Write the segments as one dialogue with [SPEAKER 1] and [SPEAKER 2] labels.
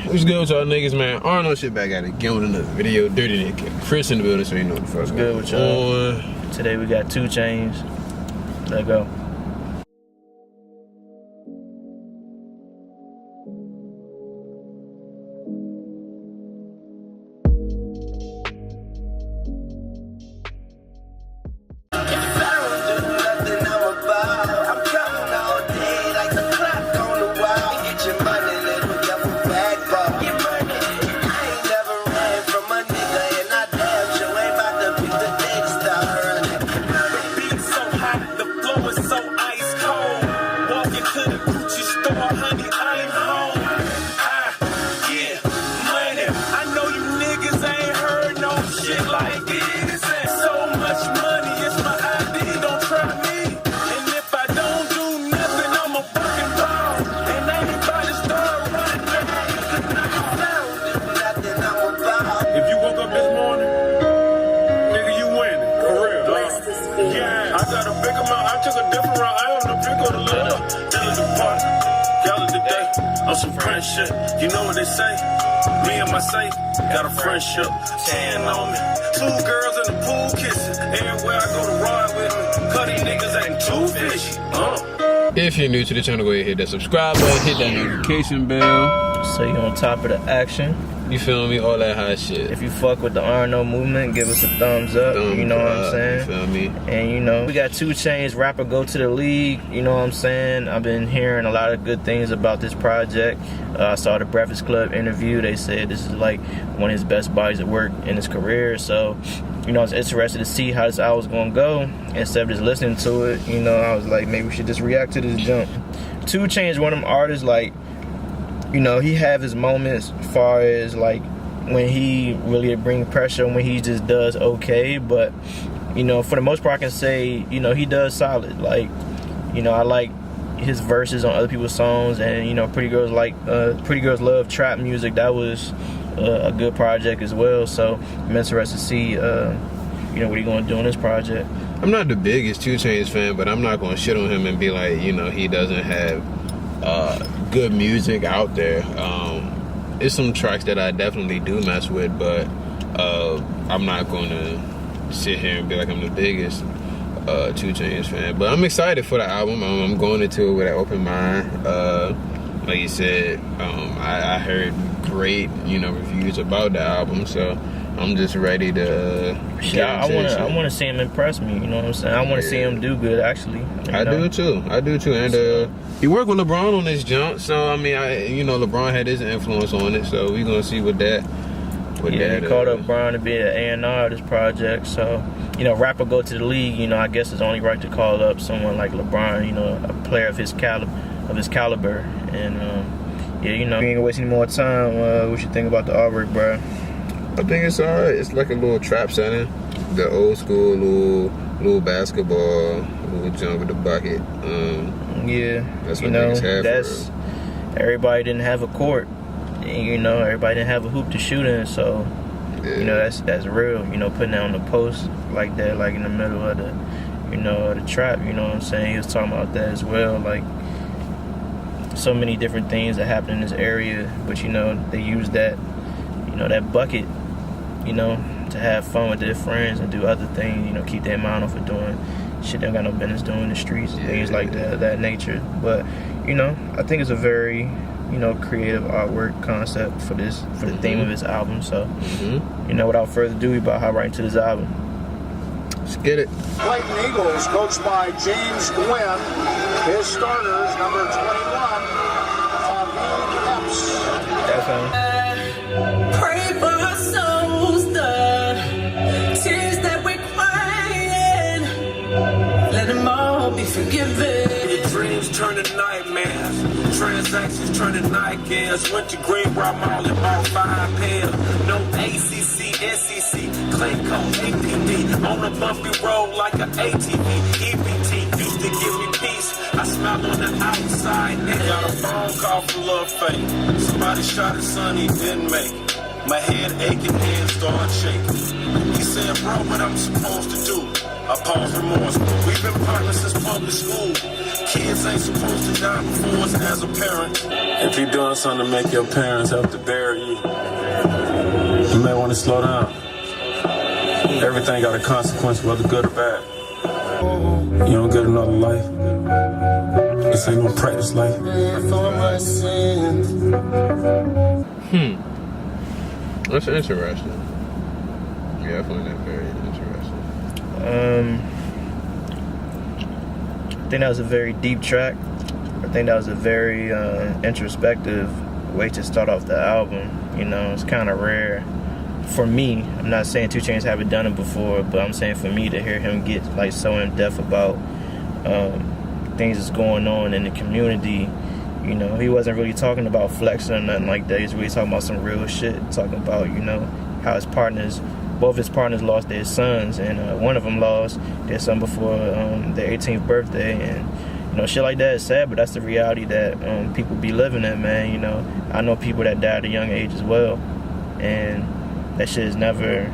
[SPEAKER 1] What's good with y'all niggas, man? I don't know shit back at it. Get with another video. DirtyyNate. Chris in the building, so you know what the fuck's
[SPEAKER 2] good with y'all. Today we got 2 Chainz. Let's go.
[SPEAKER 3] Some friendship, you know what they say? Me and my safe got a friendship. 10 on me, 2 girls in the pool kissing. Everywhere I go to ride with me, cause these niggas ain't too fishy.
[SPEAKER 1] If you're new to the channel, go ahead and hit that subscribe button, hit that notification bell.
[SPEAKER 2] So you're on top of the action.
[SPEAKER 1] You feel me? All that hot shit.
[SPEAKER 2] If you fuck with the R&O movement, give us a thumbs up. You know what I'm saying?
[SPEAKER 1] You feel me?
[SPEAKER 2] And you know, we got 2 Chainz, rapper go to the league. You know what I'm saying? I've been hearing a lot of good things about this project. I saw the Breakfast Club interview. They said this is like one of his best bodies of work in his career. So, you know, I was interested to see how this album's gonna go. Instead of just listening to it, you know, I was like, maybe we should just react to this jump. 2 Chainz, one of them artists, like, you know, he have his moments as far as like when he really bring pressure, when he just does okay, but you know, for the most part I can say, you know, he does solid. Like, you know, I like his verses on other people's songs, and you know, Pretty Girls love trap music. That was a good project as well, so I'm interested to see you know, what he gonna do on this project.
[SPEAKER 1] I'm not the biggest 2 Chainz fan, but I'm not gonna shit on him and be like, you know, he doesn't have good music out there. It's some tracks that I definitely do mess with, but I'm not gonna sit here and be like I'm the biggest 2 Chainz fan. But I'm excited for the album. I'm going into it with an open mind. Like you said, I heard great, you know, reviews about the album, so I'm just ready to
[SPEAKER 2] I want to see him impress me, you know what I'm saying? I want to see him do good, actually.
[SPEAKER 1] I do too, and he worked with LeBron on this jump, so I mean, you know, LeBron had his influence on it, so we gonna see what that.
[SPEAKER 2] He called up Brian to be an A&R of this project, so you know, rapper go to the league. You know, I guess it's only right to call up someone like LeBron, you know, a player of his caliber, and yeah, you know, we ain't gonna waste any more time. What you think about the artwork, bro?
[SPEAKER 1] I think it's alright. It's like a little trap setting, the old school little basketball, little jump with the bucket.
[SPEAKER 2] Yeah,
[SPEAKER 1] that's what niggas have.
[SPEAKER 2] That's everybody didn't have a court, and you know, everybody didn't have a hoop to shoot in, so you know, that's real. You know, putting that on the post like that, like in the middle of the, you know, the trap. You know what I'm saying? He was talking about that as well, like so many different things that happen in this area, but you know, they use that, you know, that bucket, you know, to have fun with their friends and do other things, you know, keep their mind off of doing shit they don't got no business doing in the streets, things like that nature. But, you know, I think it's a very, you know, creative artwork concept for the theme of this album. So, you know, without further ado, we about to hop right into this album.
[SPEAKER 1] Let's get it.
[SPEAKER 4] Clayton Eagles, coached by James Gwynn. His starters, number 21, Fabian Epps.
[SPEAKER 2] That's him.
[SPEAKER 5] Pray for our souls, the tears that we're crying. Let them all be forgiven.
[SPEAKER 3] Your dreams turn to nightmares. Transactions turn to nightmares. Went to Green Rock Mall and bought 5 pairs. No ACC, SEC, Clayco, APD. On a bumpy road like an ATV. EBT used to give me peace. I smile on the outside. They got a phone call from Lil Fate. Somebody shot his son, he didn't make it. My head aching, hands start shaking. He said, bro, what I'm supposed to do? I pause remorse. We've been partners since public school. Kids ain't supposed to die before us as a parent. If you're doing something to make your parents have to bury you, you may want to slow down. Everything got a consequence, whether good or bad. You don't get another life. This ain't no practice life.
[SPEAKER 1] That's interesting. Yeah, I find that very interesting.
[SPEAKER 2] I think that was a very deep track. I think that was a very introspective way to start off the album. You know, it's kind of rare for me. I'm not saying 2 Chainz haven't done it before, but I'm saying for me to hear him get like so in depth about things that's going on in the community. You know, he wasn't really talking about flexing or nothing like that. He's really talking about some real shit. Talking about, you know, how his partners, both his partners lost their sons, and one of them lost their son before their 18th birthday. And, you know, shit like that is sad, but that's the reality that people be living in, man. You know, I know people that died at a young age as well. And that shit is never,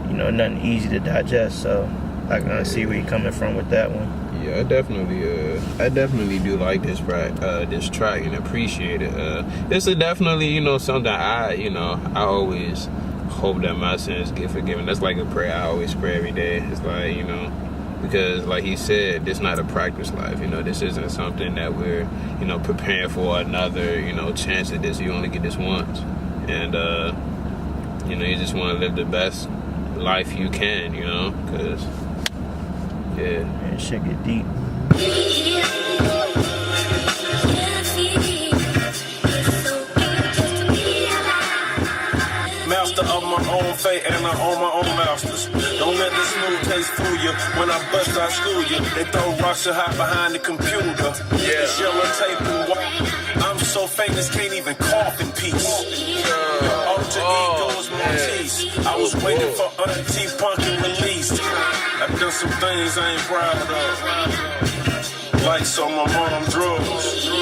[SPEAKER 2] you know, nothing easy to digest. So I can see where you're coming from with that one.
[SPEAKER 1] Yeah, I definitely do like this track and appreciate it. This is definitely, you know, something I always hope that my sins get forgiven. That's like a prayer I always pray every day. It's like, you know, because like he said, this is not a practice life. You know, this isn't something that we're, you know, preparing for another, you know, chance at this. You only get this once, and you know, you just want to live the best life you can. You know, because. Yeah,
[SPEAKER 2] and shit get deep.
[SPEAKER 3] Master of my own fate and I own my own masters. Don't let this new taste fool you. When I bust, I school you. They throw rocks and hide behind the computer. Yeah, it's yellow tape and white. I'm so famous, can't even cough in peace. Alter ego is Maltese. I was waiting for Auntie Punk and released. I've done some things I ain't proud of. Like some of my mom drugs. The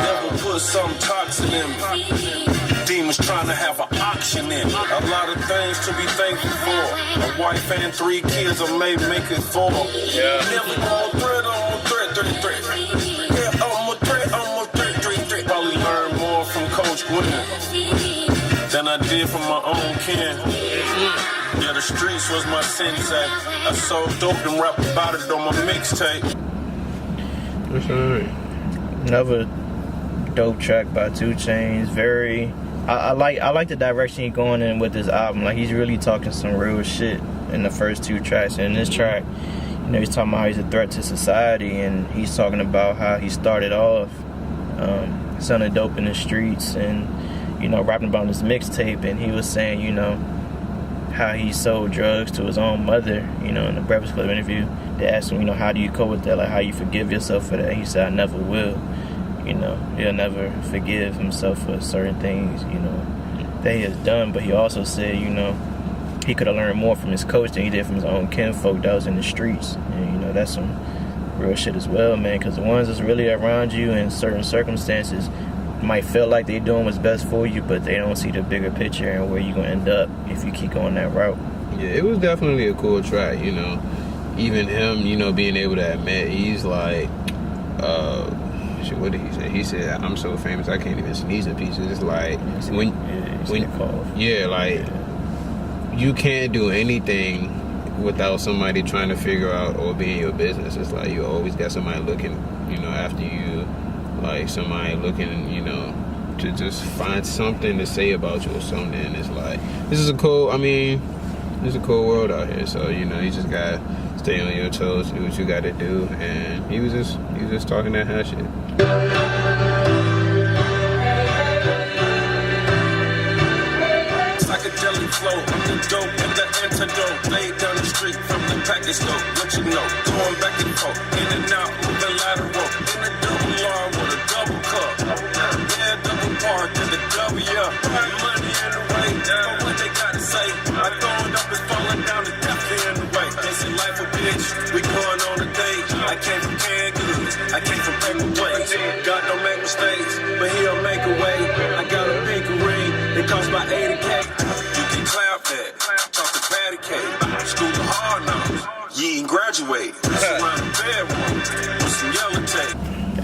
[SPEAKER 3] devil put some toxin in me. Demons trying to have an auction in. A lot of things to be thankful for. A wife and 3 kids I may make it 4. Yeah. Never on thread. Yeah, I'm a thread. Probably learn more from Coach Gwen than I did from my own kin. Yeah, the streets was my sensei. I sold dope and rap about it on my mixtape.
[SPEAKER 1] That's alright.
[SPEAKER 2] Another dope track by 2 Chainz. Very, I like the direction he's going in with this album. Like, he's really talking some real shit in the first 2 tracks. And in this track, you know, he's talking about how he's a threat to society, and he's talking about how he started off selling dope in the streets and, you know, rapping about his mixtape. And he was saying, you know, how he sold drugs to his own mother, you know, in the Breakfast Club interview. They asked him, you know, how do you cope with that? Like, how you forgive yourself for that? He said, I never will. You know, he'll never forgive himself for certain things, you know, that he has done. But he also said, you know, he could have learned more from his coach than he did from his own kinfolk that was in the streets. And, you know, that's some real shit as well, man, because the ones that's really around you in certain circumstances might feel like they're doing what's best for you, but they don't see the bigger picture and where you're going to end up if you keep going that route.
[SPEAKER 1] Yeah, it was definitely a cool track, you know. Even him, you know, being able to admit, he's like, what did he say? He said, I'm so famous I can't even sneeze in pieces. It's like, you can't do anything without somebody trying to figure out or be in your business. It's like you always got somebody looking, you know, after you, like somebody looking, you know, to just find something to say about you or something. And it's like, this is a cool world out here. So, you know, you just gotta stay on your toes, do what you gotta do. And he was just talking that hot shit.
[SPEAKER 3] Psychedelic flow, the dope and the antidote. Laid down the street from the package though. What you know, going back and forth, in and out, moving lateral. In a double line with a double cup. Yeah, double park in the W. Money in the way, what they gotta say. I throw it up and falling down the death in the way. They say life a bitch, we going on a date. I came from canned goods, I came from paper plates. God don't make mistakes, but he'll make a way. I got a pink ring, it cost about 80K. You can clap that, talk to patty cake. School of hard knocks, you ain't grab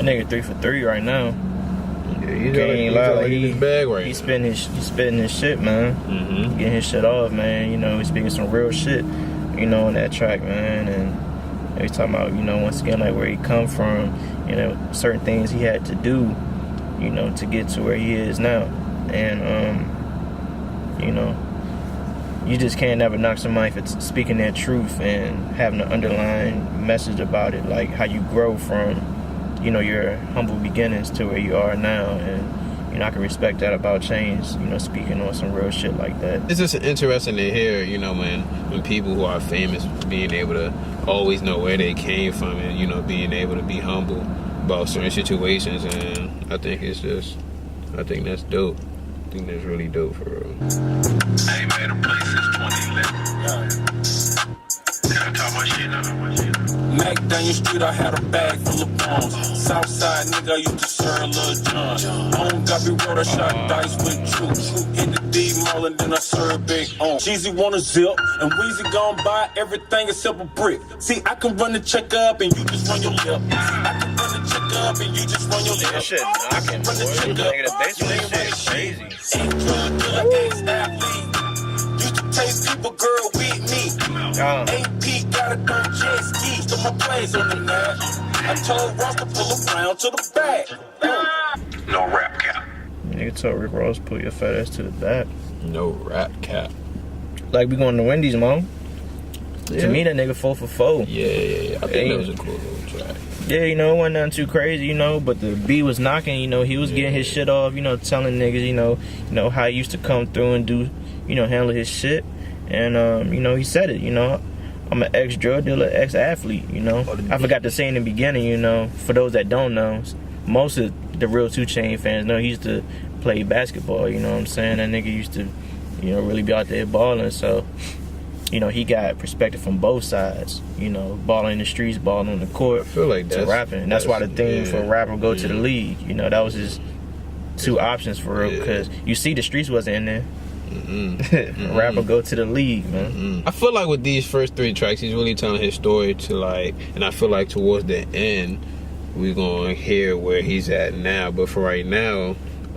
[SPEAKER 2] That nigga 3 for 3 right now.
[SPEAKER 1] Yeah, he's in his bag right
[SPEAKER 2] He's
[SPEAKER 1] now.
[SPEAKER 2] spitting his shit, man.
[SPEAKER 1] Mm-hmm.
[SPEAKER 2] Getting his shit off, man. You know, he's speaking some real shit, you know, on that track, man. And he's talking about, you know, once again, like where he come from, you know, certain things he had to do, you know, to get to where he is now. And, you know, you just can't never knock somebody for speaking their truth and having an underlying message about it, like how you grow from, you know, your humble beginnings to where you are now. And, you know, I can respect that about Chainz, you know, speaking on some real shit like that.
[SPEAKER 1] It's just interesting to hear, you know, when people who are famous being able to always know where they came from and, you know, being able to be humble about certain situations. And I think that's dope. I think that's really dope for real.
[SPEAKER 3] I ain't made a play since 2011. Can I talk my shit now? Mac down your street, I had a bag full of bombs. Southside nigga, I used to serve Lil John. On Guppy Road, I shot dice with troops. Hit the D mall and then I served big on. Jeezy want a zip, and Weezy gon' buy everything except a brick. See, I can run the check up and you just run your lip. I can run the check up and you just run your lip.
[SPEAKER 2] That shit knocking, boy. Nigga, the bass shit is crazy.
[SPEAKER 3] Ain't drug dealer, ex-athlete. Used to taste people, girl, with me. Ain't Pete, gotta go jet skis to my place on the net. I told Ross to pull around to the back. No rap cap.
[SPEAKER 2] Nigga told Rick Ross, pull your fat ass to the back.
[SPEAKER 1] No rap cap.
[SPEAKER 2] Like we going to Wendy's, Mo.
[SPEAKER 1] Yeah.
[SPEAKER 2] To me, that nigga 4 for 4.
[SPEAKER 1] Yeah. I think that was a cool little track.
[SPEAKER 2] Yeah, you know, it wasn't nothing too crazy, you know, but the beat was knocking, you know, he was getting his shit off, you know, telling niggas, you know how he used to come through and do, you know, handle his shit. And, you know, he said it, you know, I'm an ex-drug dealer, ex-athlete, you know. I forgot to say in the beginning, you know, for those that don't know, most of the real 2 Chainz fans know he used to play basketball, you know what I'm saying? That nigga used to, you know, really be out there balling, so, you know, he got perspective from both sides, you know, balling in the streets, balling on the court,
[SPEAKER 1] I feel like
[SPEAKER 2] to rapping. And that's why the theme for rapper go to the league, you know, that was his 2 options for real, because you see the streets wasn't in there. Rapper go to the league, man.
[SPEAKER 1] I feel like with these first 3 tracks, he's really telling his story to like, and I feel like towards the end, we're gonna hear where he's at now. But for right now,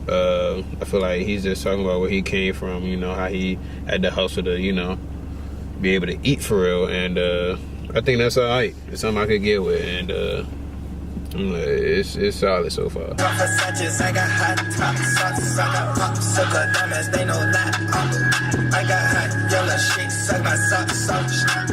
[SPEAKER 1] I feel like he's just talking about where he came from, you know, how he had to hustle to, you know, be able to eat for real. And I think that's alright. It's something I could get with, and it's solid so far.
[SPEAKER 6] Versace, I got hot top sauces, I got pop sugar diamonds, they know that. I got hot yellow sheets, I got sauce.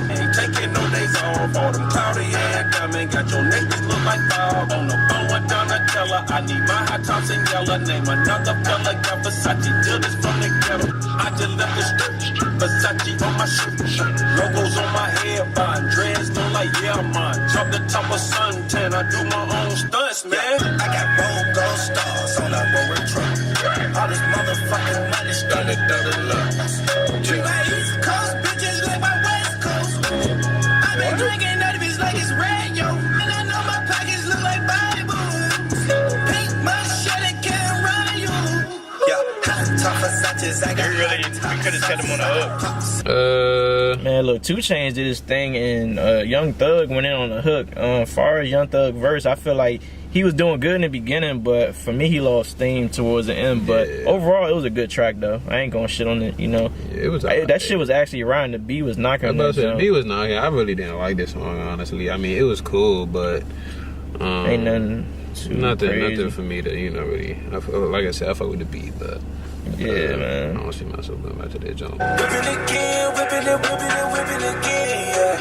[SPEAKER 3] Ain't taking no days off. All them cloudy hair coming, got your niggas look like Bob. On the phone with Donatella, I need my hot tops in yellow. Name another fella, got Versace, till this from the ghetto. I just left the strip, Versace on my shirt. Logos on my head, buying dreads, don't like man. Drop the top of suntan, I do my own stunts, man.
[SPEAKER 6] I got roll gold stars on that roller truck. All this motherfucking money started double up. Treat my East Coast bitches like my West Coast. I been drinking that bitch like it's red, yo. And I know my pockets look like Bible. Pink machete can't run you. Yeah, hot top Versace's, I got
[SPEAKER 2] We could have set him on the hook. Man, look, 2 Chainz did his thing, and Young Thug went in on the hook. Far as Young Thug verse, I feel like he was doing good in the beginning, but for me, he lost steam towards the end. But overall, it was a good track, though. I ain't gonna shit on it, you know.
[SPEAKER 1] Yeah, it was
[SPEAKER 2] that shit was actually riding. The beat was knocking.
[SPEAKER 1] The beat was knocking. I really didn't like this song, honestly. I mean, it was cool, but
[SPEAKER 2] ain't nothing too crazy.
[SPEAKER 1] Nothing for me to, you know, really. Like I said, I fuck with the beat, but
[SPEAKER 2] yeah, man.
[SPEAKER 1] I don't see myself going back to that jump.
[SPEAKER 6] Whipping again, whipping again, yeah.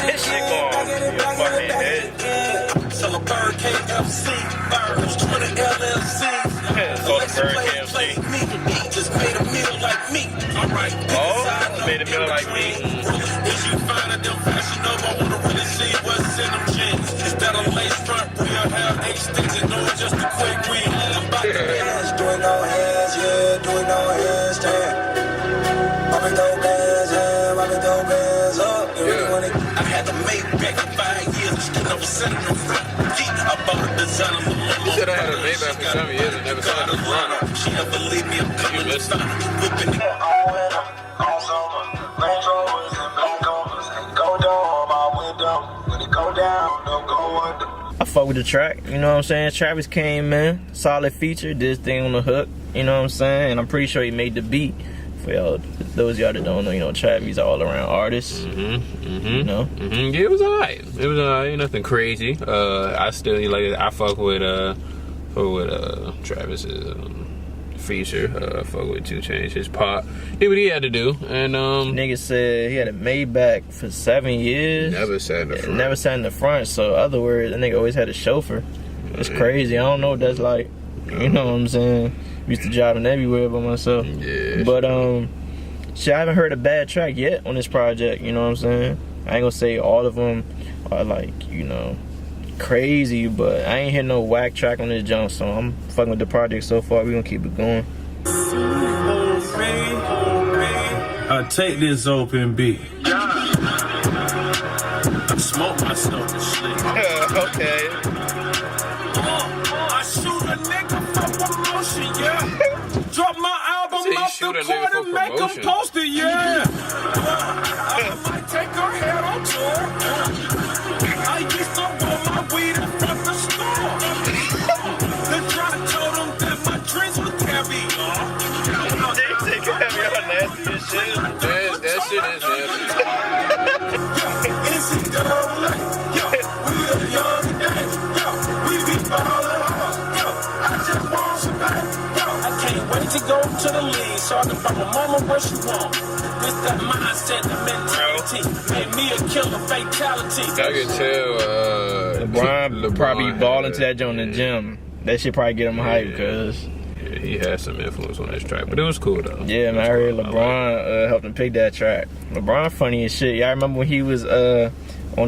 [SPEAKER 2] This shit going your fucking head.
[SPEAKER 3] Sell a bird KFC, birds, 20 LLCs.
[SPEAKER 2] Call the bird KFC.
[SPEAKER 3] Just made a meal like me. Alright.
[SPEAKER 2] Made a meal like me.
[SPEAKER 3] Is you finding them fashion over? I wanna really see what's in them jeans. Instead of lace front, real hair, H sticks, and no, just a quick wing. I'm about to
[SPEAKER 6] Hands, doing no hands, yeah, doing no hands, yeah. Popping those bands, yeah, popping those bands up.
[SPEAKER 3] I had to make back for 5 years, still never sent in the front. I bought a designer for Momma.
[SPEAKER 1] You said I had a Maybach for 7 years and never saw it in front.
[SPEAKER 3] She never leave me, I'm coming to stop whipping it.
[SPEAKER 6] On summer, Range Rovers and Black Covers. Go down my window, when it go down, don't go under.
[SPEAKER 2] I fuck with the track. You know what I'm saying? Travis came in, solid feature, did his thing on the hook. You know what I'm saying? And I'm pretty sure he made the beat. For y'all, those of y'all that don't know, you know, Travis all around artist. You know?
[SPEAKER 1] Yeah, it was alright. It was alright. Nothing crazy. I still like. I fuck with Travis's feature. I fuck with 2 Chainz, his pop. Did what he had to do, and
[SPEAKER 2] nigga said he had a Maybach for 7 years.
[SPEAKER 1] Never sat in the front.
[SPEAKER 2] Never sat in the front. So, other words, that nigga always had a chauffeur. It's crazy. I don't know what that's like. You know what I'm saying? Used to driving everywhere by myself.
[SPEAKER 1] Yeah.
[SPEAKER 2] But shit, I haven't heard a bad track yet on this project. You know what I'm saying? I ain't gonna say all of them are like, you know, crazy, but I ain't hear no whack track on this jump. So I'm fucking with the project so far. We gonna keep it going.
[SPEAKER 3] I take this open beat. I smoke myself to sleep.
[SPEAKER 2] Okay.
[SPEAKER 3] I shoot a nigga for promotion, yeah. Drop my album off the court and make them post it, yeah. I might take her head on tour. I used to roll my weed in front of the store. The driver told them that my drinks was caviar.
[SPEAKER 2] They say caviar nasty as shit.
[SPEAKER 1] That shit is nasty.
[SPEAKER 3] Is it double? Yo, we a young day. Yo, we be ballin' hard. Yo, I just want some back. Yo, I can't wait to go to the league. Talking about my mama what she want. This that mindset, the mentality. Made me a killer fatality.
[SPEAKER 1] I can tell
[SPEAKER 2] LeBron probably balling to that joint in the gym. That shit probably get him hype, because
[SPEAKER 1] he had some influence on this track, but it was cool though.
[SPEAKER 2] yeah, man, I heard LeBron helped him pick that track. LeBron funny as shit. Y'all remember when he was on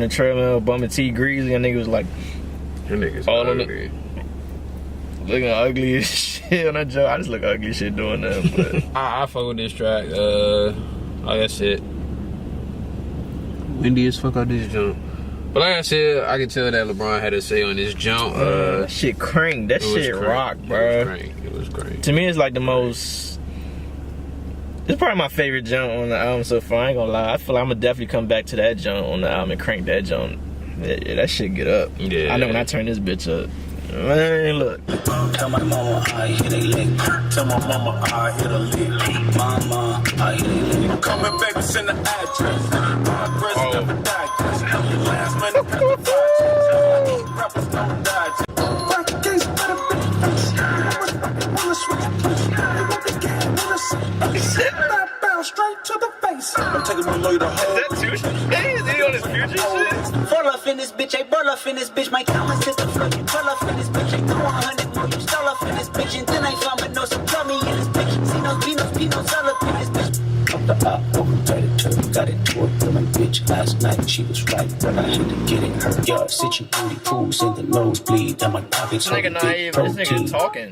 [SPEAKER 2] the treadmill bumming T Greasy, and nigga was like,
[SPEAKER 1] Your niggas
[SPEAKER 2] all on
[SPEAKER 1] ugly.
[SPEAKER 2] looking ugly as shit on that joke. I just look ugly as shit doing that, but
[SPEAKER 1] I fuck with this track. Like I said, windy as fuck out this jump. But like I said, I can tell that LeBron had to say on this jump.
[SPEAKER 2] that shit crank. That shit rock, bro.
[SPEAKER 1] It was crank.
[SPEAKER 2] To me, it's like the most. It's probably my favorite jump on the album so far. I ain't gonna lie. I feel like I'm gonna definitely come back to that jump on the album and crank that jump. Yeah, that shit get up.
[SPEAKER 1] Yeah.
[SPEAKER 2] I know when I turn this bitch up. Man, look.
[SPEAKER 6] Tell my mama I hit a lick.
[SPEAKER 3] Tell my mama I hit a lick.
[SPEAKER 6] Mama, I hit a lick.
[SPEAKER 3] Coming baby, send the address. Progress never digest. Last minute paper rappers don't digest.
[SPEAKER 4] Rock against better bitch face. Wanna switch place. They want the game, wanna see. Bow straight to the face.
[SPEAKER 3] I'm taking my lawyer to hold.
[SPEAKER 2] Is that Future? Hey, is he on his Future shit?
[SPEAKER 6] Roll up in this bitch, I roll up in this bitch. My camera system fucking roll up in this bitch. I go 100 more, you stall up in this bitch. And then I found but no some dummy in this bitch. See no Pinos, all up in this bitch. Up the up, tighter turn, got it to her for my bitch. Last night she was right, but I had to get it her. Yard, sit your booty pools in the nosebleed. And my pockets
[SPEAKER 2] This nigga naive. This nigga talking.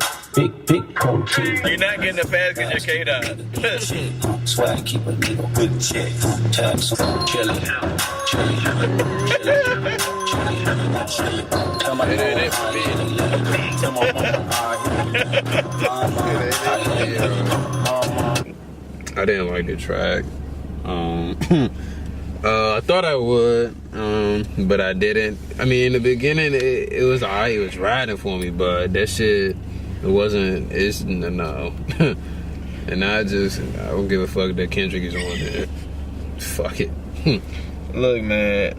[SPEAKER 6] Big protein.
[SPEAKER 2] You're not getting the fast because your K dot.
[SPEAKER 6] Swag, keep a nigga
[SPEAKER 3] Good check.
[SPEAKER 6] tax on chillin'. Tell my
[SPEAKER 1] I didn't like the track. I thought I would, but I didn't. I mean, in the beginning, it was alright. It was riding for me, but that shit, it wasn't. It's no. And I don't give a fuck that Kendrick is on there. Fuck it.
[SPEAKER 2] Look, man.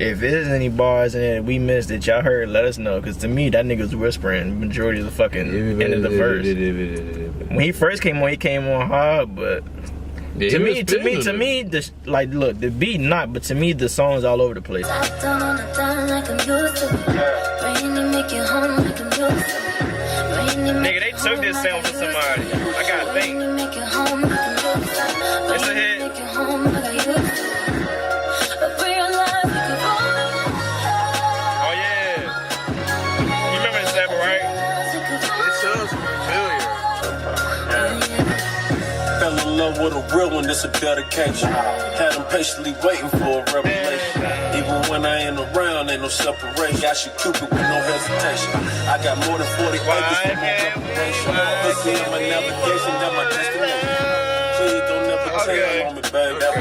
[SPEAKER 2] If there's any bars in there we missed that y'all heard, let us know. Because to me, that nigga was whispering majority of the fucking end of the verse. When he first came on, he came on hard, but
[SPEAKER 1] Yeah,
[SPEAKER 2] to
[SPEAKER 1] he
[SPEAKER 2] me,
[SPEAKER 1] was spinning
[SPEAKER 2] the like, look, the beat not, but to me, the song's all over the place.
[SPEAKER 7] Top down on the dime like I'm used to. Rainy, make it home like I'm used to.
[SPEAKER 2] Nigga, they took this sound from somebody. I gotta think.
[SPEAKER 7] Make it home like I'm used to.
[SPEAKER 2] It's a hit.
[SPEAKER 7] Make it home like I used to. But realize we could only
[SPEAKER 2] Oh yeah. You remember this sample, right?
[SPEAKER 1] It sounds familiar.
[SPEAKER 3] Fell in love with a real one, this a dedication. Had them patiently waiting for a revelation. Even when I ain't around, ain't no separation. I should Cupid with no hesitation. I got more than 40 acres for my reputation. Pussy in my navigation, that my destination. Please don't never tell on me, babe. That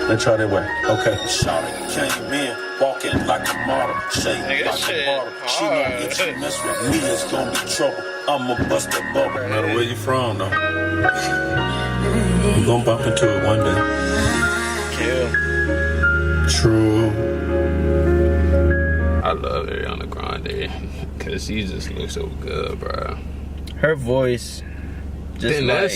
[SPEAKER 3] was Let's try that way. Okay. Shawty came in, walking like a model, shaped like a model. She gon' get you mess with me, it's gon' be trouble. I'ma bust that bubble. No matter where you from, though. We gon' bump into it one day.
[SPEAKER 2] Kill.
[SPEAKER 3] True.
[SPEAKER 1] I love Ariana Grande because she just looks so good, bro.
[SPEAKER 2] Her voice, just like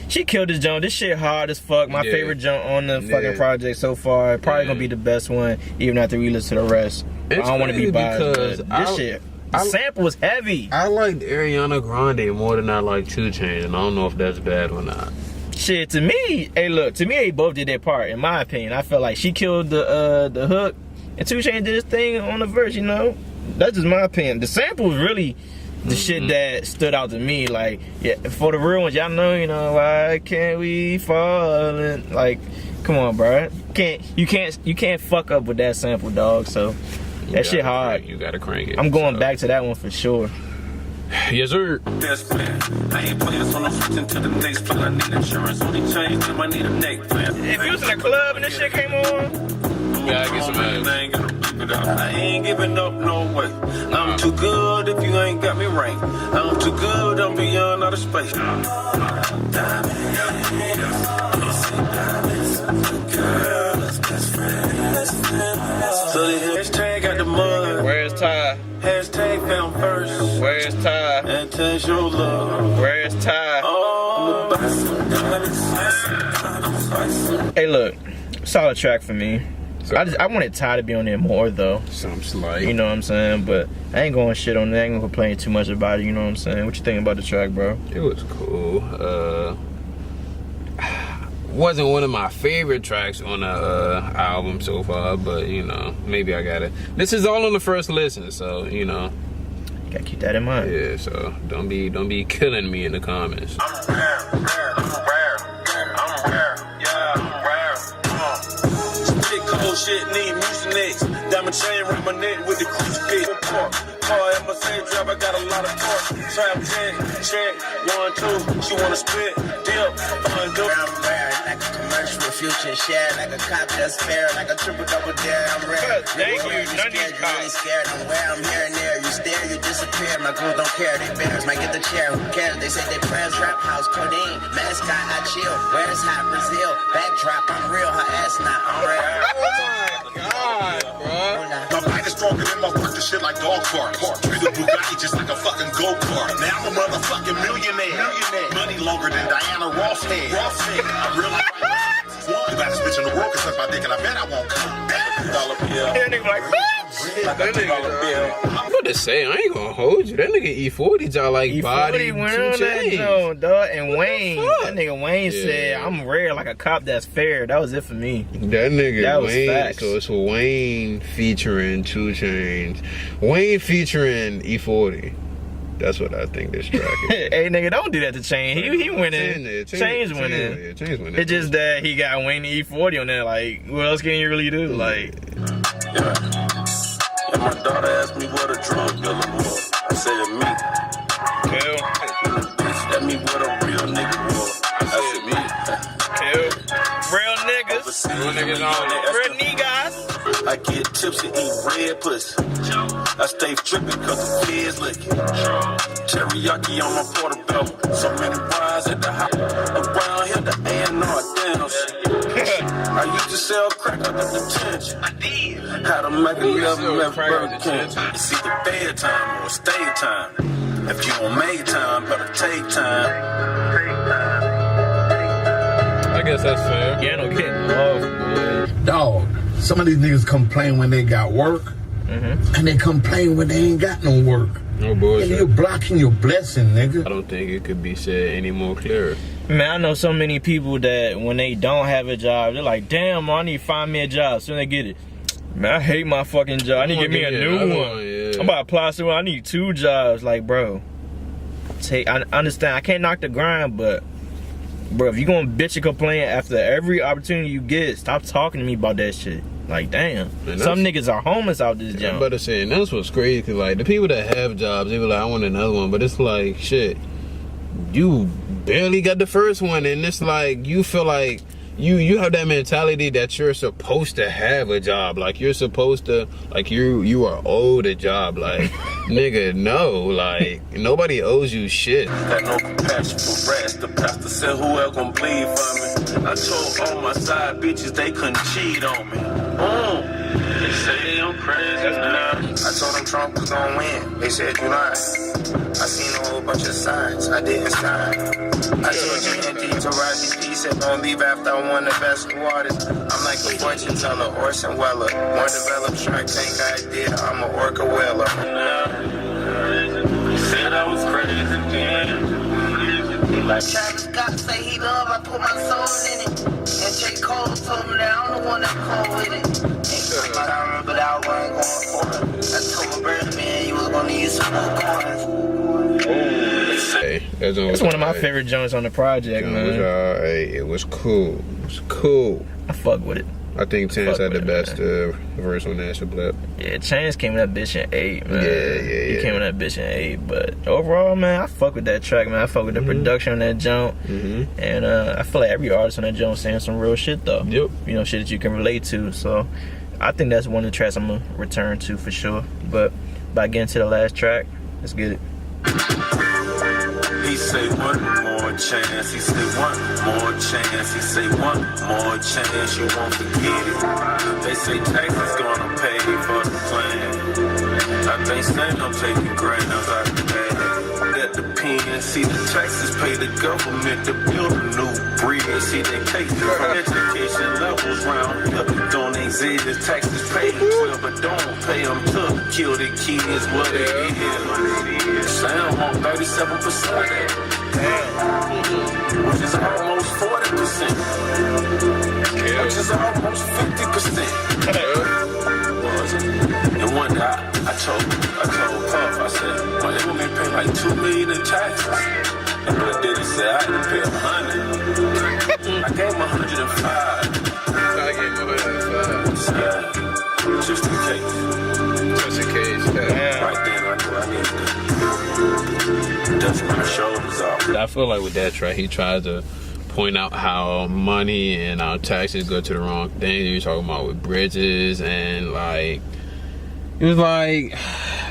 [SPEAKER 2] she killed this joint. This shit hard as fuck. My favorite joint on the fucking project so far. Probably gonna be the best one, even after we listen to the rest. I don't want to be biased, but this shit. The sample was heavy.
[SPEAKER 1] I liked Ariana Grande more than I like 2 Chainz, and I don't know if that's bad or not.
[SPEAKER 2] Shit, to me, they both did their part. In my opinion, I felt like she killed the hook, and 2 Chainz did his thing on the verse. You know, that's just my opinion. The sample was really the shit that stood out to me. Like, yeah, for the real ones, y'all know, you know, why can't we fall? And like, come on, bro, you can't fuck up with that sample, dog. So that shit hard.
[SPEAKER 1] You gotta crank it.
[SPEAKER 2] I'm going back to that one for sure.
[SPEAKER 1] Yes, sir.
[SPEAKER 3] This plan. I ain't playing, so I'm switching to the next plan. I need insurance, only change them. I need a neck plan.
[SPEAKER 2] If you was in a club and this shit came on,
[SPEAKER 1] gotta get some ass.
[SPEAKER 3] I ain't giving up no way. I'm too good if you ain't got me right. I'm too good, I'm beyond outer space. So the hashtag got the mud.
[SPEAKER 2] where's Ty?
[SPEAKER 3] Hashtag found first.
[SPEAKER 2] Where's Ty?
[SPEAKER 3] And test your love.
[SPEAKER 2] Where's Ty?
[SPEAKER 3] Oh,
[SPEAKER 2] Hey, look, solid track for me. I wanted Ty to be on there more though.
[SPEAKER 1] Some slight.
[SPEAKER 2] You know what I'm saying? But I ain't going shit on that. I ain't gonna complain too much about it. You know what I'm saying? What you think about the track, bro?
[SPEAKER 1] It was cool. Wasn't one of my favorite tracks on the album so far, but you know, maybe I got it. This is all on the first listen, so you know.
[SPEAKER 2] Gotta keep that in mind.
[SPEAKER 1] Yeah, so don't be killing me in the comments.
[SPEAKER 3] I'm rare. Yeah, I'm rare. Spit cold shit, need mucinex. Diamond chain around my neck with the cruise fit. Car at my same drive, I got a lot of torque. Trap check, 1, 2. She wanna spit, dip, undo.
[SPEAKER 6] I'm rare, like a commercial with future share, like a cop that's fair, like a triple double dare. I'm rare.
[SPEAKER 2] Thank you, none of these
[SPEAKER 6] You really scared. I'm where I'm here and there. You stare, you disappear. My goons don't care. They bears might get the chair. Who cares? They say they plans rap house, codeine, mascot. I chill. Where's hot Brazil? Backdrop. I'm real. Her ass not. I'm rare.
[SPEAKER 1] God, bro.
[SPEAKER 8] My mind is stronger than my work. This shit like dog park. Treat a Bugatti just like a fucking go-kart. Now I'm a motherfucking millionaire. Money longer than Diana Ross had. I realize the baddest bitch in the world can suck my dick, and I bet I won't come. Dollar bill.
[SPEAKER 2] That nigga like, bitch!
[SPEAKER 1] That nigga, I'm about to say, I ain't gonna hold you. That nigga E40 y'all like
[SPEAKER 2] E40
[SPEAKER 1] body
[SPEAKER 2] went
[SPEAKER 1] 2
[SPEAKER 2] on that
[SPEAKER 1] Chainz.
[SPEAKER 2] joint, dog. And Wayne,
[SPEAKER 1] fuck?
[SPEAKER 2] that nigga Wayne said, I'm rare like a cop that's fair. That was it for me.
[SPEAKER 1] That nigga
[SPEAKER 2] That was
[SPEAKER 1] Wayne,
[SPEAKER 2] facts.
[SPEAKER 1] so it's Wayne featuring 2 Chainz. Wayne featuring E40. That's what I think this track is.
[SPEAKER 2] Hey, nigga, don't do that to Chainz. He winning. Chainz winning.
[SPEAKER 1] Yeah, Chainz winning.
[SPEAKER 2] It's just that he got Wayne and E40 on there. Like, what else can you really do? Like,
[SPEAKER 3] Yeah. And my daughter asked me what a drug dealer was. I said me.
[SPEAKER 2] kill,
[SPEAKER 3] Bitch, that me what a real nigga was. I said me.
[SPEAKER 2] kill. Real niggas.
[SPEAKER 3] Real
[SPEAKER 1] niggas on
[SPEAKER 2] Real niggas.
[SPEAKER 3] I get tipsy, eat red pussy. I stay tripping cause the feds licking. Teriyaki on my portobello. So many rides at the house. Around here, the A&R down shit. I used to sell crack under detention. I did. How to make a living left Burger King. It's either bedtime or stay time. If you don't make time, better take time.
[SPEAKER 1] I guess that's fair.
[SPEAKER 2] Yeah, no kidding. Oh,
[SPEAKER 9] Dog, some of these niggas complain when they got work, and they complain when they ain't got no work.
[SPEAKER 1] No
[SPEAKER 9] And
[SPEAKER 1] bullshit.
[SPEAKER 9] you're blocking your blessing, nigga.
[SPEAKER 1] I don't think it could be said any more clearer.
[SPEAKER 2] man, I know so many people that when they don't have a job, they're like, damn, I need to find me a job. Soon they get it. Man, I hate my fucking job. I need to get me a new one.
[SPEAKER 1] Yeah.
[SPEAKER 2] I'm about to apply somewhere. I need 2 jobs. Like, bro, I understand. I can't knock the grind, but bro, if you gonna bitch and complain after every opportunity you get, stop talking to me about that shit. Like, damn. Some niggas are homeless out this
[SPEAKER 1] I'm
[SPEAKER 2] jump.
[SPEAKER 1] about to say, and that's what's crazy, cause like the people that have jobs, they be like, I want another one, but it's like, shit, you barely got the first one, and it's like you feel like you have that mentality that you're supposed to have a job. Like you're supposed to, like you are owed a job. Like nigga, no, like nobody owes you shit.
[SPEAKER 3] Got no compassion for rats. The pastor said, who else gon' bleed for me? I told all my side bitches they couldn't cheat on me. They say I'm crazy now.
[SPEAKER 6] I told them Trump was gonna win. They said you lied. I seen a whole bunch of signs. I didn't sign. I told you empty to Taraji P said don't leave after I won the best waters. I'm like a fortune teller, Orson Weller. More developed Shark Tank idea. I'm a Orca Weller.
[SPEAKER 3] Said I was crazy then.
[SPEAKER 6] Like Travis Scott say he love, I put my soul in it. And J. Cole told me that I'm the one that called with it. But I remember that I wasn't going for it. I told my brother, man, you was gonna need some more corners.
[SPEAKER 1] Hey,
[SPEAKER 2] It's one of my favorite joints on the project, man.
[SPEAKER 1] It was cool. It was cool.
[SPEAKER 2] I fuck with it.
[SPEAKER 1] I think Chainz had the best verse on that shit.
[SPEAKER 2] Yeah, Chainz came in that bitch in 8, man.
[SPEAKER 1] Yeah.
[SPEAKER 2] He came in that bitch in 8, but overall, man, I fuck with that track, man. I fuck with the production on that joint, and I feel like every artist on that joint saying some real shit though.
[SPEAKER 1] Yep.
[SPEAKER 2] You know, shit that you can relate to. So I think that's one of the tracks I'm gonna return to for sure. But by getting to the last track, let's get it.
[SPEAKER 3] He say one more chance. He say one more chance. He say one more chance. You won't forget it. They say taxes gonna pay for the plan. I think saying I'm taking grams out the bag. At the pen, see the taxes pay the government to build a new bridge. See they take different education levels round here. Don't exist. Taxes paid well, but don't pay them to kill the kids. What it is. Sam on 37% of that. Which is almost 40%. Which is almost 50%. And one day I told Puff, I said, well, they want me to pay like $2 million in taxes. And my daddy said I had to pay $100. I gave him $105.
[SPEAKER 1] I gave him $105.
[SPEAKER 3] Just in case.
[SPEAKER 1] Just in case. Yeah.
[SPEAKER 3] Right then I knew I needed to dust my shoulders off.
[SPEAKER 1] I feel like with that track, he tries to point out how money and our taxes go to the wrong thing. He was talking about with bridges and like, it was like,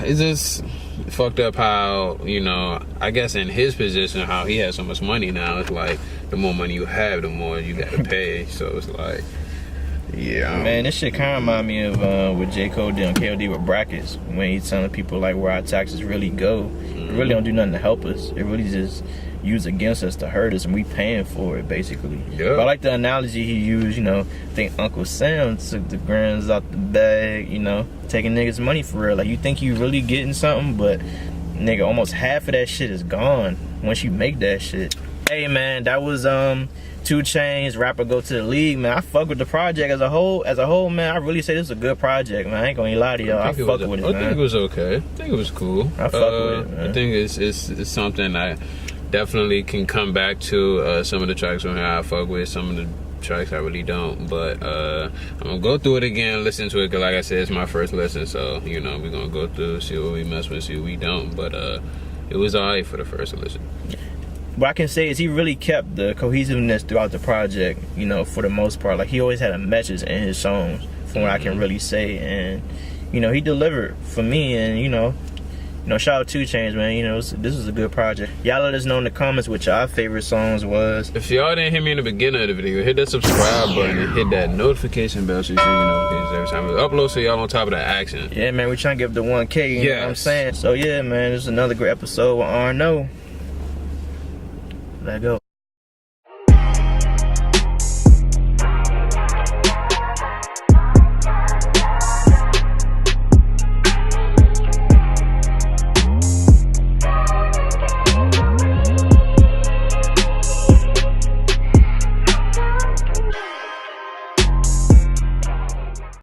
[SPEAKER 1] it's just fucked up how, you know, I guess in his position, how he has so much money now. It's like the more money you have, the more you gotta pay. So it's like, yeah.
[SPEAKER 2] Man, this shit kind of remind me of what J. Cole did on KOD with brackets, when he's telling people like where our taxes really go. It really don't do nothing to help us. It really just used against us to hurt us, and we paying for it basically.
[SPEAKER 1] Yeah.
[SPEAKER 2] But I like the analogy he used. You know, I think Uncle Sam took the grands out the bag. You know, taking niggas' money for real. Like you think you really getting something, but nigga, almost half of that shit is gone once you make that shit. Hey man, that was 2 Chainz, Rapper Go to the League, man. I fuck with the project as a whole, man. I really say this is a good project, man. I ain't gonna lie to y'all. I fuck with it, man.
[SPEAKER 1] I think it was okay. I think it was cool.
[SPEAKER 2] I fuck with it, man.
[SPEAKER 1] I think it's something I definitely can come back to. Some of the tracks on here I fuck with, some of the tracks I really don't. But I'm gonna go through it again, listen to it, because like I said, it's my first listen. So, you know, we're gonna go through, see what we mess with, see what we don't. But it was alright for the first listen.
[SPEAKER 2] What I can say is he really kept the cohesiveness throughout the project, you know, for the most part. Like, he always had a message in his songs, from what I can really say. And, you know, he delivered for me. And, you know, shout out to Chainz, man. You know, this is a good project. Y'all let us know in the comments what y'all favorite songs was.
[SPEAKER 1] If y'all didn't hear me in the beginning of the video, hit that subscribe button and hit that notification bell so you get notifications every time we upload, so y'all on top of the action.
[SPEAKER 2] Yeah, man, we trying to get up to 1K, you know what I'm saying? So, yeah, man, this is another great episode with Arno. Let go.